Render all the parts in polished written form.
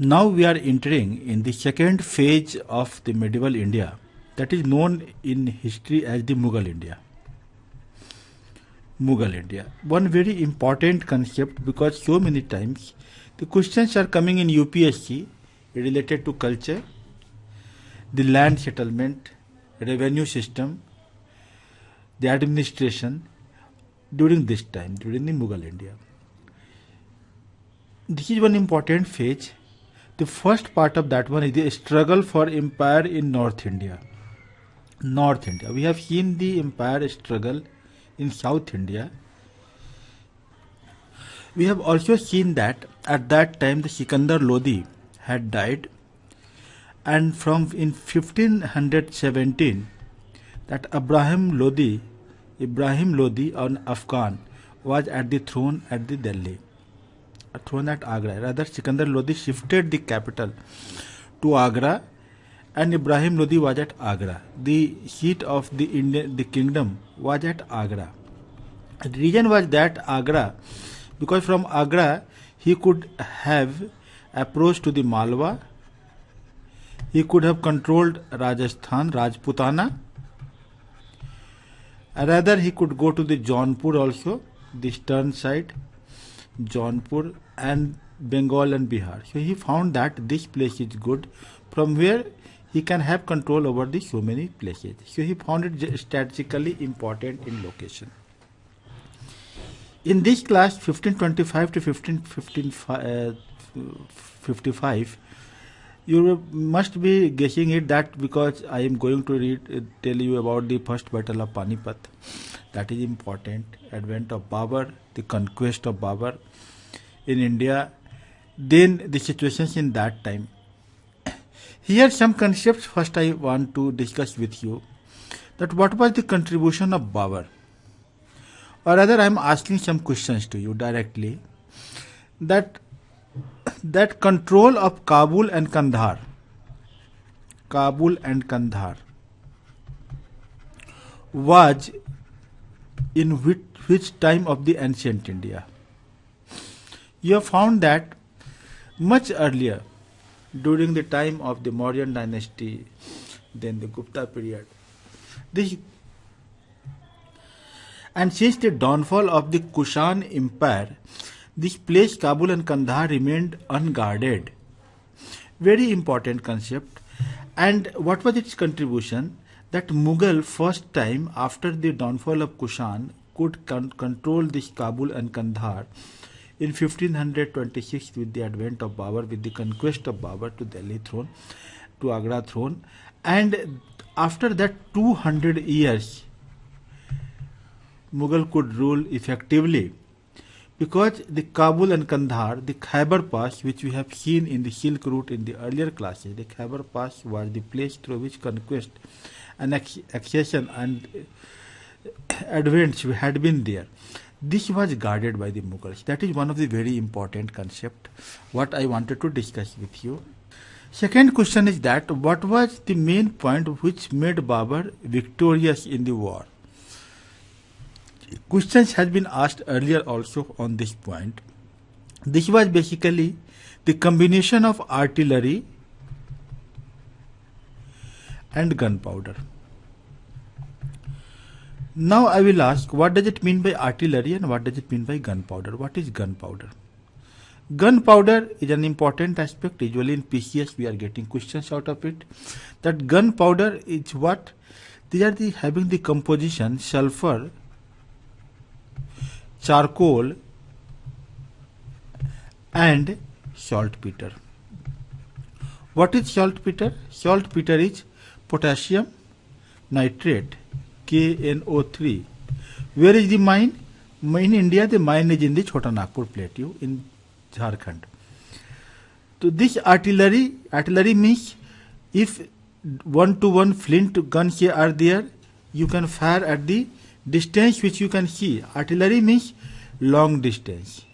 Now we are entering in the second phase of the medieval India, that is known in history as the Mughal India. Mughal India. One very important concept, because so many times the questions are coming in UPSC related to culture, the land settlement, revenue system, the administration during this time, during the Mughal India. This is one important phase. The first part of that one is the struggle for empire in North India. North India. We have seen the empire struggle in South India. We have also seen that at that time the Sikandar Lodi had died, and from in 1517 that Ibrahim Lodi, an Afghan, was at the throne at the Delhi. A throne at Agra. Rather, Sikandar Lodi shifted the capital to Agra, and Ibrahim Lodi was at Agra. The seat of the kingdom was at Agra. The reason was that Agra, because from Agra he could have approached to the Malwa, he could have controlled Rajasthan, Rajputana, rather he could go to the Jaunpur also, the eastern side, Jaunpur, and Bengal and Bihar. So he found that this place is good, from where he can have control over the so many places. So he found it strategically important in location. In this class 1525 to 1555, you must be guessing it, that because I am going to tell you about the first battle of Panipat. That is important. Advent of Babur, the conquest of Babur in India, then the situations in that time. Here some concepts first I want to discuss with you, that what was the contribution of Babur, or rather I am asking some questions to you directly, that control of Kabul and Kandahar was in which time of the ancient India. You have found that much earlier, during the time of the Maurya dynasty, then the Gupta period. And since the downfall of the Kushan Empire, this place Kabul and Kandahar remained unguarded. Very important concept. And what was its contribution? That Mughal first time after the downfall of Kushan could control this Kabul and Kandahar in 1526 with the advent of Babur, with the conquest of Babur to Delhi throne, to Agra throne, and after that 200 years Mughal could rule effectively, because the Kabul and Kandahar, the Khyber Pass, which we have seen in the Silk Route in the earlier classes, the Khyber Pass was the place through which conquest and accession and advents had been there. This was guarded by the Mughals. That is one of the very important concept what I wanted to discuss with you. Second question is that what was the main point which made Babur victorious in the war? Questions has been asked earlier also on this point. This was basically the combination of artillery and gunpowder. Now I will ask, what does it mean by artillery and what does it mean by gunpowder? What is gunpowder? Gunpowder is an important aspect. Usually in PCS we are getting questions out of it. That gunpowder is what? They are having the composition sulfur, charcoal and saltpeter. What is saltpeter? Saltpeter is potassium nitrate, KNO3. Where is the mine? In India, the mine is in the Chota Nagpur Plateau in Jharkhand. So this artillery means if 1-to-1 flint guns here are there, you can fire at the distance which you can see. Artillery means long distance.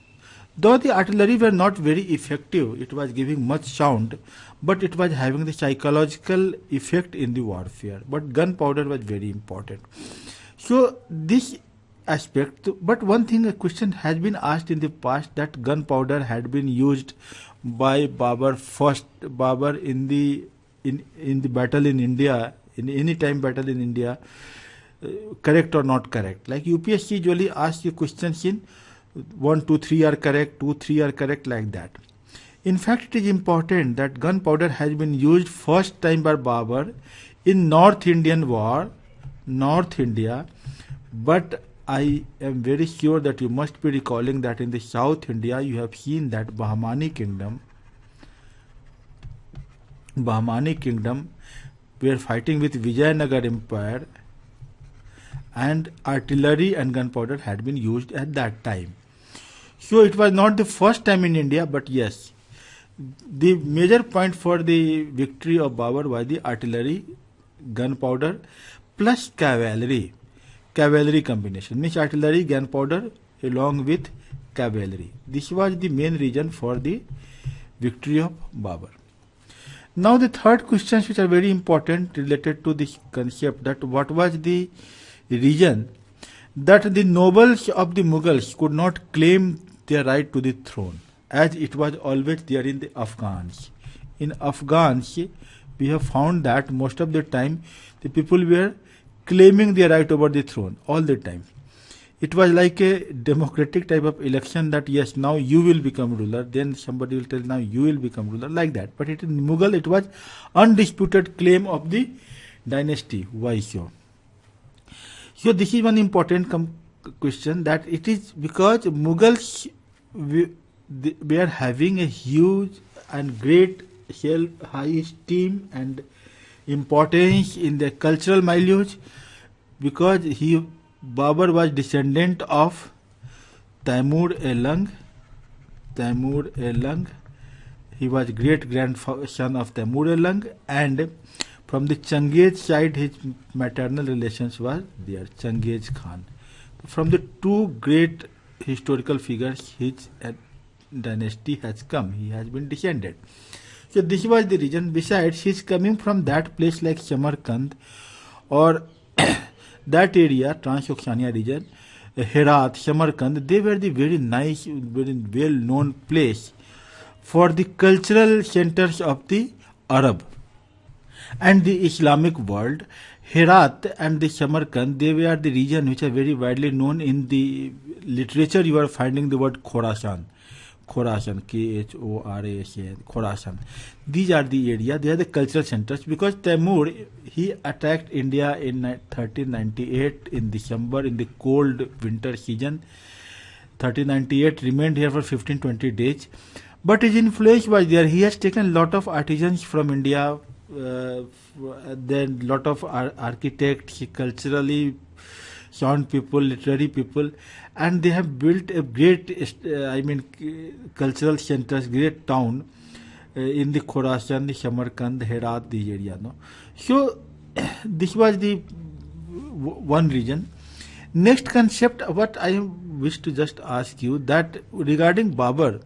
Though the artillery were not very effective, it was giving much sound, but it was having the psychological effect in the warfare. But gunpowder was very important. So this aspect, but one thing, a question has been asked in the past, that gunpowder had been used by Babur in the battle in India, in any time battle in India, correct or not correct. Like UPSC usually asks you questions in 1, 2, 3 are correct, 2, 3 are correct, like that. In fact, it is important that gunpowder has been used first time by Babur in North Indian War, North India, but I am very sure that you must be recalling that in the South India you have seen that Bahmani kingdom were fighting with Vijayanagar Empire, and artillery and gunpowder had been used at that time. So it was not the first time in India, but yes, the major point for the victory of Babur was the artillery, gunpowder plus cavalry combination, means artillery, gunpowder along with cavalry. This was the main reason for the victory of Babur. Now the third questions which are very important related to this concept, that what was the reason that the nobles of the Mughals could not claim their right to the throne, as it was always there in the Afghans. In Afghans, we have found that most of the time the people were claiming their right over the throne all the time. It was like a democratic type of election, that yes, now you will become ruler, then somebody will tell now you will become ruler, like that. But in Mughal it was undisputed claim of the dynasty. Why so? So this is one important question, that it is because Mughals were having a huge and great high esteem and importance in the cultural milieu, because Babur was descendant of Taimur Elang. He was great grandson of Taimur Elang, and from the Changiz side his maternal relations was there, Changiz Khan. From the two great historical figures his dynasty has come, he has been descended. So this was the reason. Besides, he is coming from that place like Samarkand or that area, Transoxania region, Herat, Samarkand. They were the very nice, very well known place for the cultural centers of the Arab and the Islamic world. Herat and the Samarkand, they were the region which are very widely known in the literature. You are finding the word Khorasan, Khorashan, Khorasan. These are the area, they are the cultural centers, because Taimur, he attacked India in 1398 in December, in the cold winter season. 1398, remained here for 15-20 days. But his influence was there. He has taken a lot of artisans from India, then lot of architects, culturally sound people, literary people, and they have built a great, cultural centers, great town in the Khorasan, the Samarkand, Herat, the area. No? So this was the one region. Next concept, what I wish to just ask you, that regarding Babur,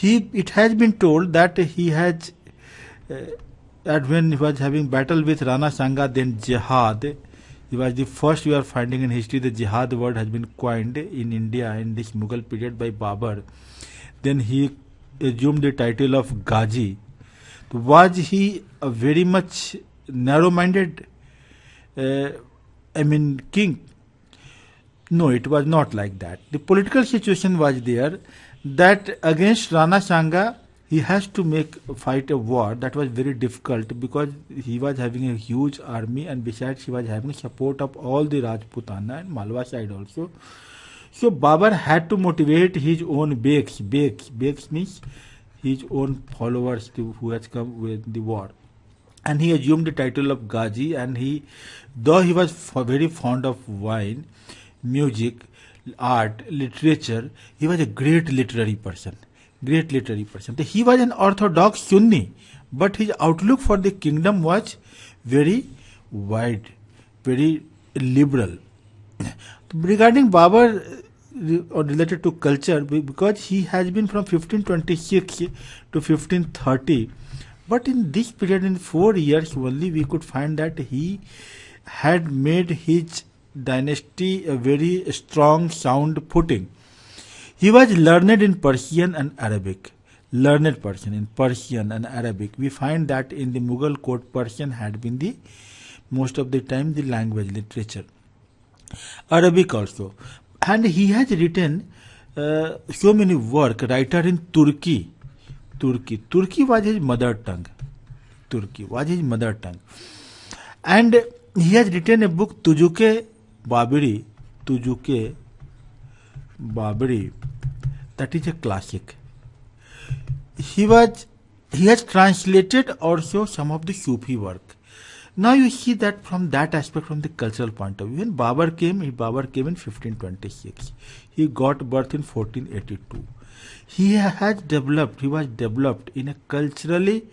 it has been told that he has, that when he was having battle with Rana Sanga, then jihad, he was the first. We are finding in history the jihad word has been coined in India in this Mughal period by Babur. Then he assumed the title of Ghazi. Was he a very much narrow-minded king? No, it was not like that. The political situation was there that against Rana Sanga he has to fight a war that was very difficult, because he was having a huge army, and besides he was having support of all the Rajputana and Malwa side also. So Babur had to motivate his own beks means his own followers who has come with the war, and he assumed the title of Ghazi. And though he was very fond of wine, music, art, literature, he was a great literary person. He was an orthodox Sunni, but his outlook for the kingdom was very wide, very liberal. Regarding Babur, or related to culture, because he has been from 1526 to 1530, but in this period, in 4 years only, we could find that he had made his dynasty a very strong, sound footing. He was learned in Persian and Arabic. learned person in Persian and Arabic. We find that in the Mughal court, Persian had been the most of the time the language literature. Arabic also, and he has written so many work. Writer in Turkey was his mother tongue. Turkey was his mother tongue, and he has written a book Baburi, that is a classic. He has translated also some of the Sufi work. Now you see that from that aspect, from the cultural point of view, when Babur came in 1526. He got birth in 1482. He was developed in a culturally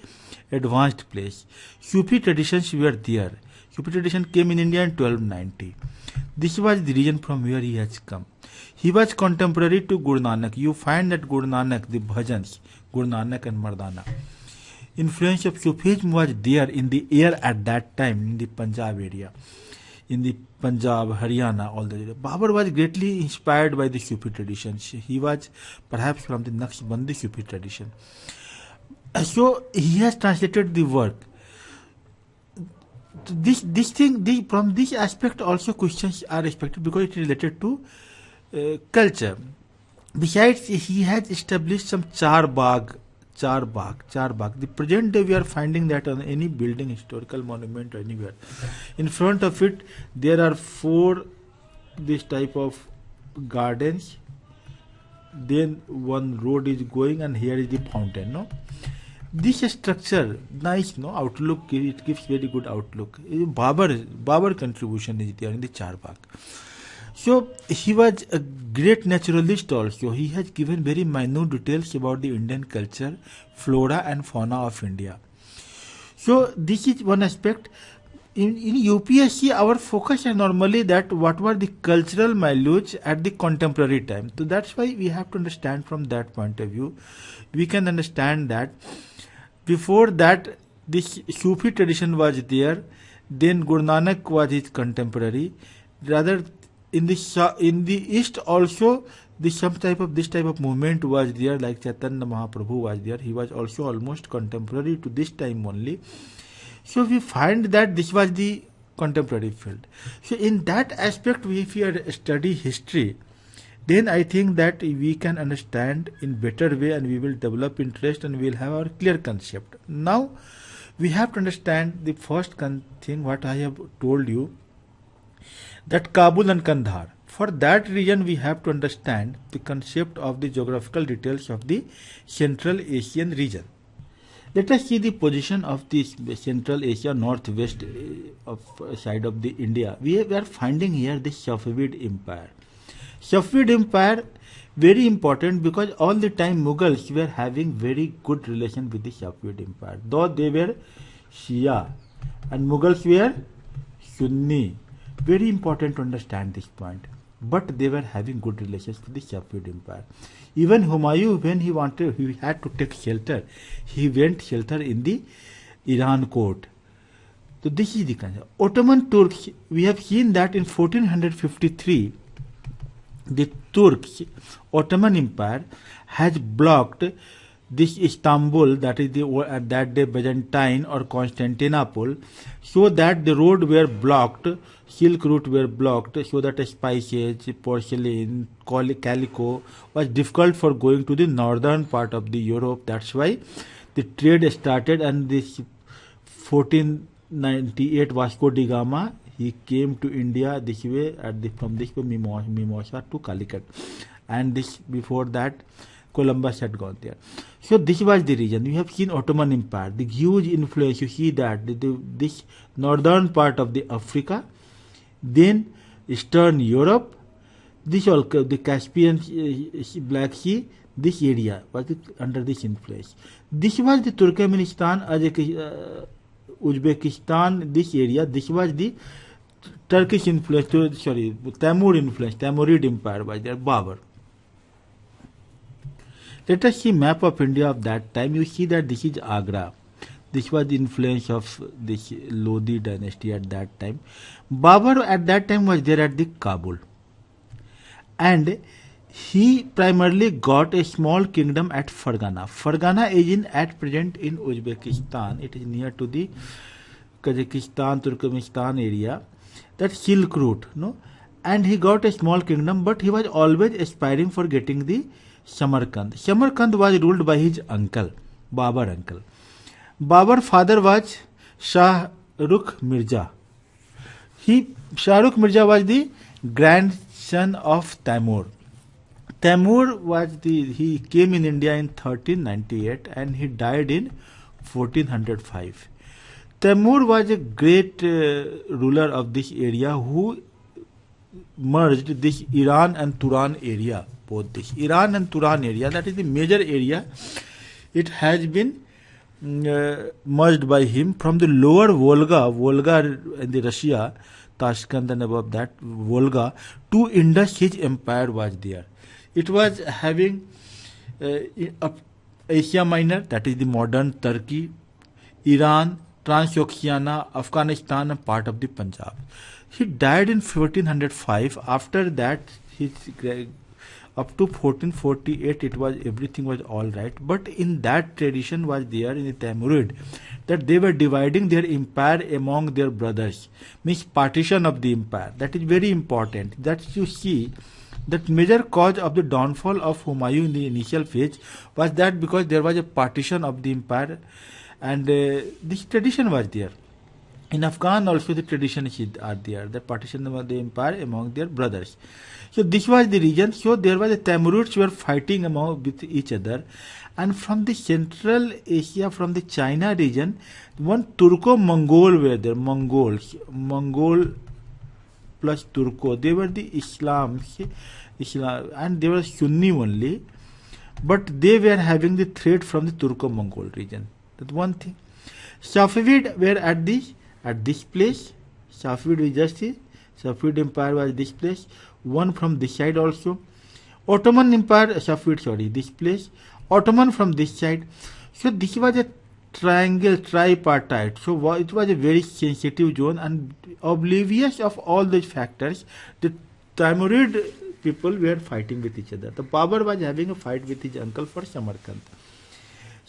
advanced place. Sufi traditions were there. Sufi tradition came in India in 1290. This was the region from where he has come. He was contemporary to Guru Nanak. You find that Guru Nanak, the bhajans, Guru Nanak and Mardana. Influence of Sufism was there in the air at that time in the Punjab area. In the Punjab, Haryana, all the area. Babur was greatly inspired by the Sufi traditions. He was perhaps from the Naqshbandi Sufi tradition. So he has translated the work. From this aspect also questions are expected because it is related to culture. Besides, he has established some char bagh. The present day we are finding that on any building, historical monument or anywhere. In front of it, there are 4 this type of gardens. Then one road is going, and here is the fountain. No, this structure nice. No outlook. It gives very good outlook. Babur contribution is there in the char bagh. So he was a great naturalist also. He has given very minute details about the Indian culture, flora and fauna of India. So this is one aspect. In UPSC, our focus is normally that what were the cultural mileage at the contemporary time. So that's why we have to understand from that point of view. We can understand that before that this Sufi tradition was there. Then Guru Nanak was his contemporary. Rather, in the East also, this type of movement was there, like Chaitanya Mahaprabhu was there. He was also almost contemporary to this time only. So we find that this was the contemporary field. So in that aspect, if we study history, then I think that we can understand in better way, and we will develop interest, and we will have our clear concept. Now we have to understand the first thing what I have told you, that Kabul and Kandahar. For that reason, we have to understand the concept of the geographical details of the Central Asian region. Let us see the position of the Central Asia, northwest side of the India. We are finding here the Safavid Empire. Safavid Empire, very important because all the time Mughals were having very good relation with the Safavid Empire. Though they were Shia and Mughals were Sunni. Very important to understand this point. But they were having good relations with the Safavid Empire. Even Humayun, when he had to take shelter, he went shelter in the Iran court. So this is the concept. Ottoman Turks, we have seen that in 1453, the Turks, Ottoman Empire, has blocked this Istanbul, that is at that day Byzantine or Constantinople, so that the road were blocked, Silk route were blocked, so that spices, porcelain, calico was difficult for going to the northern part of the Europe. That's why the trade started, and this 1498 Vasco da Gama, he came to India this way from this way Mimosa to Calicut, and this before that Columbus had gone there. So this was the region. We have seen Ottoman Empire, the huge influence. You see that this northern part of the Africa, then Eastern Europe, this all the Caspian Black Sea, this area was under this influence. This was the Turkmenistan, Uzbekistan, this area. This was the Turkish influence. Timur influence. Timurid Empire was there. Babur. Let us see map of India of that time. You see that this is Agra. This was the influence of this Lodi dynasty at that time. Babur at that time was there at the Kabul. And he primarily got a small kingdom at Fargana. Fargana is in at present in Uzbekistan. It is near to the Kazakhstan, Turkmenistan area. That Silk Route, no. And he got a small kingdom, but he was always aspiring for getting the Samarkand. Samarkand was ruled by his uncle, Babur uncle. Babur father was Shah Rukh Mirza. Shah Rukh Mirza was the grandson of Taimur. Taimur he came in India in 1398 and he died in 1405. Taimur was a great ruler of this area who merged this Iran and Turan area. Both this Iran and Turan area, that is the major area, it has been merged by him from the lower Volga in the Russia, Tashkent and above that Volga, to Indus. His empire was there. It was having Asia Minor, that is the modern Turkey, Iran, Transoxiana, Afghanistan and part of the Punjab. He died in 1405. After that, up to 1448, everything was all right. But in that tradition was there in the Timurid that they were dividing their empire among their brothers, means partition of the empire. That is very important. That you see, that major cause of the downfall of Humayun in the initial phase was that because there was a partition of the empire, and this tradition was there. In Afghan also the traditions are there, the partition of the empire among their brothers. So this was the reason. So there was the Timurids were fighting with each other, and from the Central Asia, from the China region, one Turco-Mongol were there. Mongol plus Turco. They were the Islam, and they were Sunni only, but they were having the threat from the Turco-Mongol region. That's one thing. Safavid were at this place. Safavid we just see. Safavid Empire was this place. One from this side also. Ottoman Empire, Safavid, this place. Ottoman from this side. So this was a tripartite. So it was a very sensitive zone, and oblivious of all these factors, the Timurid people were fighting with each other. The Babur was having a fight with his uncle for Samarkand.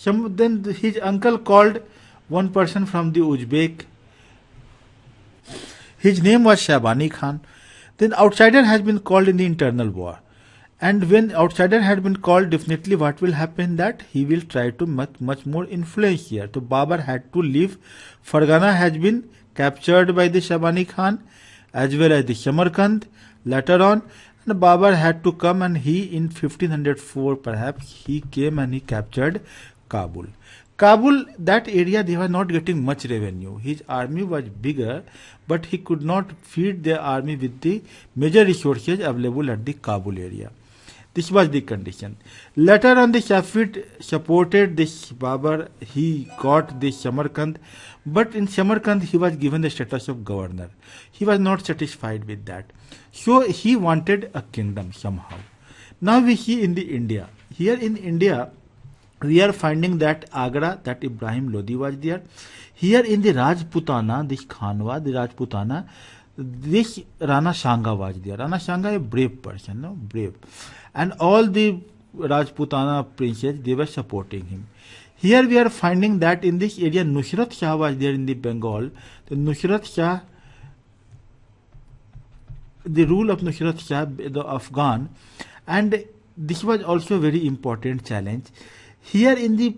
Then his uncle called one person from the Uzbek. His name was Shabani Khan. Then outsider has been called in the internal war. And when outsider had been called, definitely what will happen that he will try to much more influence here. So Babur had to leave. Fargana has been captured by the Shabani Khan as well as the Samarkand later on. And Babur had to come, and he in 1504 perhaps he came and he captured Kabul. Kabul, that area, they were not getting much revenue. His army was bigger, but he could not feed their army with the major resources available at the Kabul area. This was the condition. Later on, the Safavid supported this Babur. He got this Samarkand, but in Samarkand he was given the status of governor. He was not satisfied with that, so he wanted a kingdom somehow. Now we see in the India. Here in India, we are finding that Agra, that Ibrahim Lodi was there. Here in the Rajputana, this Khanwa, the Rajputana, this Rana Shanga was there. Rana Shanga, a brave person, no, brave. And all the Rajputana princes, they were supporting him. Here we are finding that in this area, Nusrat Shah was there in the Bengal. The Nusrat Shah, the rule of Nusrat Shah, the Afghan, and this was also a very important challenge. Here in the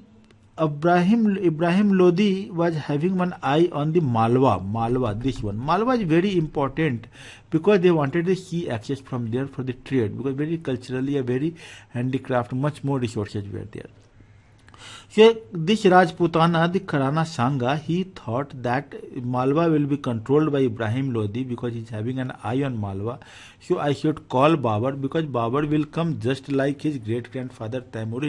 Ibrahim Lodi was having one eye on the Malwa, this one. Malwa is very important because they wanted the sea access from there for the trade, because very culturally, a very handicraft, much more resources were there. So this Rajputana, the Rana Shanga, he thought that Malwa will be controlled by Ibrahim Lodi because he's having an eye on Malwa. So I should call Babur, because Babur will come just like his great grandfather Timur,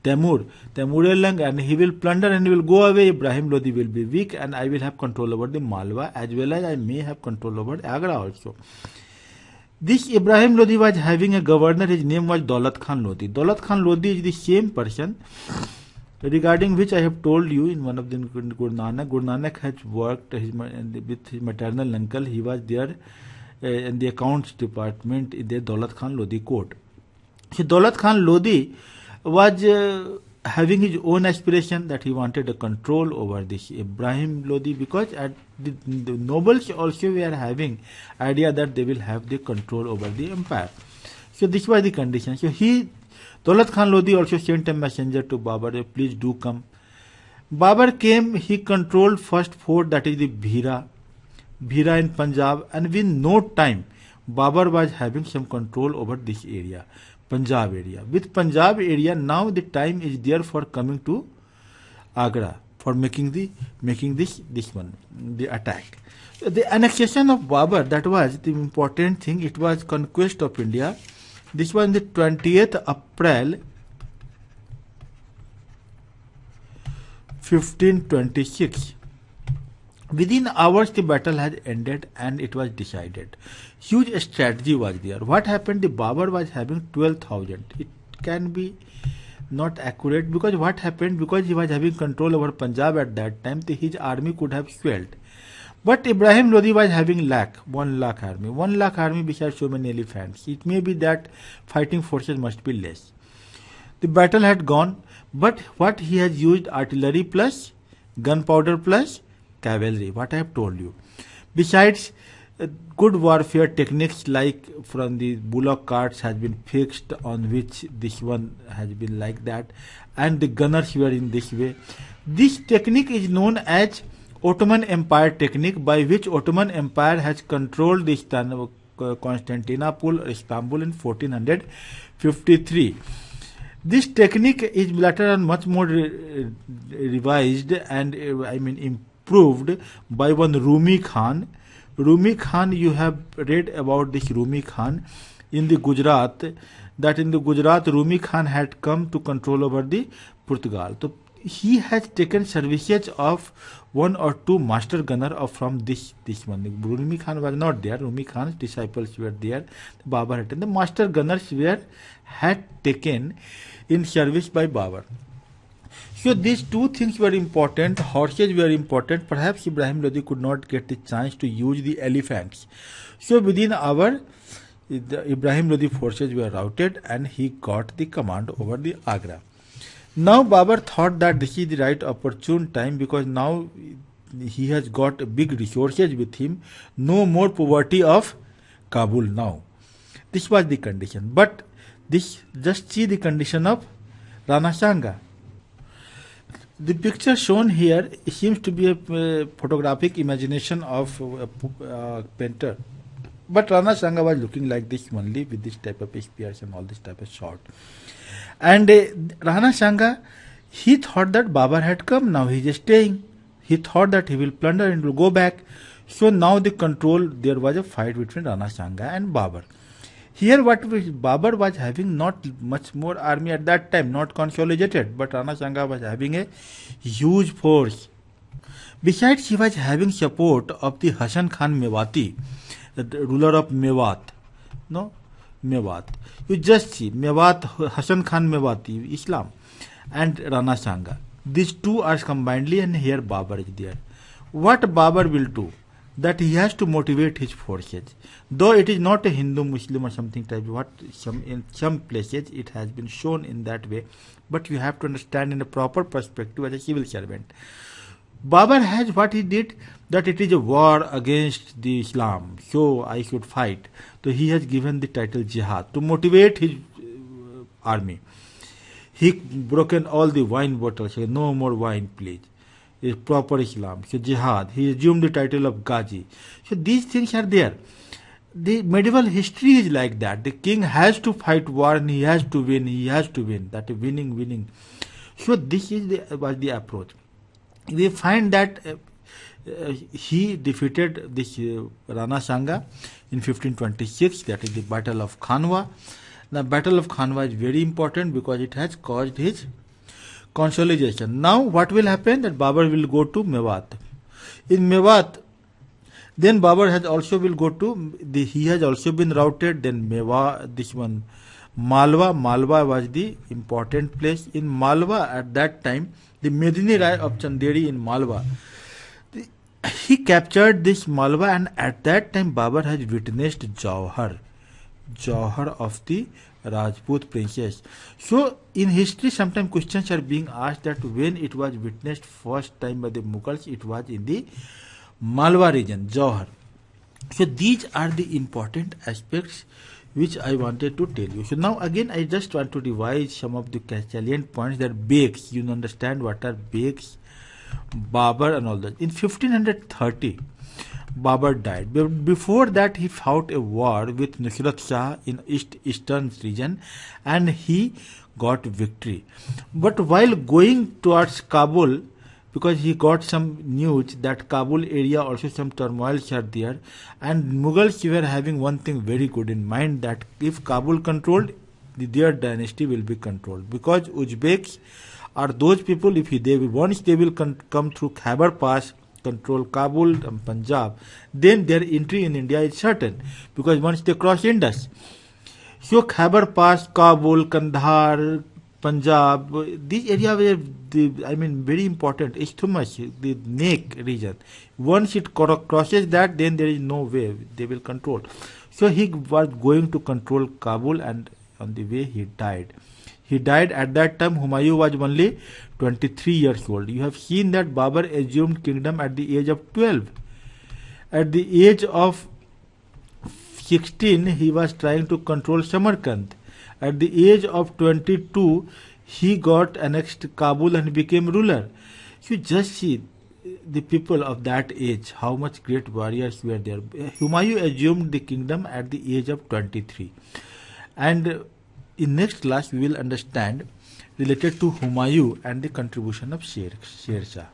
and he will plunder and he will go away. Ibrahim Lodi will be weak, and I will have control over the Malwa, as well as I may have control over Agra also. This Ibrahim Lodi was having a governor. His name was Daulat Khan Lodi. Daulat Khan Lodi is the same person regarding which I have told you in one of the Guru Nanak. Guru Nanak has worked with his maternal uncle. He was there in the accounts department in the Daulat Khan Lodi court. So Daulat Khan Lodi was having his own aspiration that he wanted a control over this Ibrahim Lodi, because at the nobles also were having idea that they will have the control over the empire. So this was the condition. So Daulat Khan Lodi also sent a messenger to Babur, please do come. Babur came, he controlled first fort, that is the Bhira in Punjab, and within no time Babur was having some control over this area, Punjab area. With Punjab area, now the time is there for coming to Agra for making this the attack. The annexation of Babur, that was the important thing. It was conquest of India. This was on the 20th April 1526. Within hours the battle had ended and it was decided. Huge strategy was there. What happened? The Babur was having 12,000. It can be not accurate, because what happened? Because he was having control over Punjab at that time, his army could have swelled. But Ibrahim Lodi was having 1 lakh army. 1 lakh army besides so many elephants. It may be that fighting forces must be less. The battle had gone, but what he has used, artillery plus gunpowder plus cavalry, what I have told you. Besides, good warfare techniques like from the bullock carts has been fixed, on which this one has been like that, and the gunners were in this way. This technique is known as Ottoman Empire technique, by which Ottoman Empire has controlled the Constantinople, Istanbul in 1453. This technique is later on much more revised and improved by one Rumi Khan. Rumi Khan, you have read about this Rumi Khan in the Gujarat, that in the Gujarat Rumi Khan had come to control over the Portugal. So he has taken services of 1 or 2 master gunner from this one. Rumi Khan was not there. Rumi Khan's disciples were there. Babur had taken. The master gunners had taken in service by Babur. So these two things were important. Horses were important. Perhaps Ibrahim Lodi could not get the chance to use the elephants. So within hour, the Ibrahim Lodi forces were routed and he got the command over the Agra. Now Babur thought that this is the right opportune time, because now he has got big resources with him. No more poverty of Kabul now. This was the condition. But this, just see the condition of Rana Sanga. The picture shown here seems to be a photographic imagination of a painter. But Rana Sanga was looking like this only, with this type of spears and all this type of sword. And Rana Sanga, he thought that Babur had come, now he is staying. He thought that he will plunder and will go back. So now the control, there was a fight between Rana Sanga and Babur. Here Babur was having not much more army at that time, not consolidated, but Rana Sanga was having a huge force. Besides, he was having support of the Hasan Khan Mewati, the ruler of Mewat. Mewat. You just see, Mewat, Hasan Khan Mewati, Islam, and Rana Sanga. These two are combinedly, and here Babur is there. What Babur will do? That he has to motivate his forces. Though it is not a Hindu, Muslim or something type, in some places it has been shown in that way, but you have to understand in a proper perspective as a civil servant. Babur has what he did, that it is a war against the Islam, so I should fight. So he has given the title Jihad to motivate his army. He broken all the wine bottles, said, no more wine please. Is proper Islam. So jihad. He assumed the title of Ghazi. So these things are there. The medieval history is like that. The king has to fight war and he has to win. He has to win. That is winning. So this was the approach. We find that he defeated this Rana Sanga in 1526. That is the Battle of Khanwa. The Battle of Khanwa is very important because it has caused his consolidation. Now what will happen? That Babur will go to Mewat. In Mewat, then Babur has also will go to he has also been routed. Then this one Malwa. Malwa was the important place. In Malwa at that time, the Medini Rai of Chanderi in Malwa, he captured this Malwa, and at that time Babur has witnessed Jauhar of the Rajput princess. So in history, sometimes questions are being asked that when it was witnessed first time by the Mughals, it was in the Malwa region, Jauhar. So these are the important aspects which I wanted to tell you. So now again I just want to revise some of the salient points that Beygs, you understand what are Beygs, Babur and all that. In 1530, Babur died. Before that he fought a war with Nusrat Shah in eastern region and he got victory. But while going towards Kabul, because he got some news that Kabul area also some turmoils are there, and Mughals were having one thing very good in mind, that if Kabul controlled, their dynasty will be controlled, because Uzbeks are those people, if once they will come through Khyber Pass, control Kabul and Punjab, then their entry in India is certain, because once they cross Indus. So Khyber Pass, Kabul, Kandahar, Punjab, these areas were very important. Isthmus, the neck region. Once it crosses that, then there is no way they will control. So he was going to control Kabul, and on the way he died. He died at that time. Humayun was only 23 years old. You have seen that Babur assumed kingdom at the age of 12. At the age of 16, he was trying to control Samarkand. At the age of 22, he got annexed Kabul and became ruler. You just see the people of that age, how much great warriors were there. Humayun assumed the kingdom at the age of 23. And in next class, we will understand related to Humayun and the contribution of Sher Shah.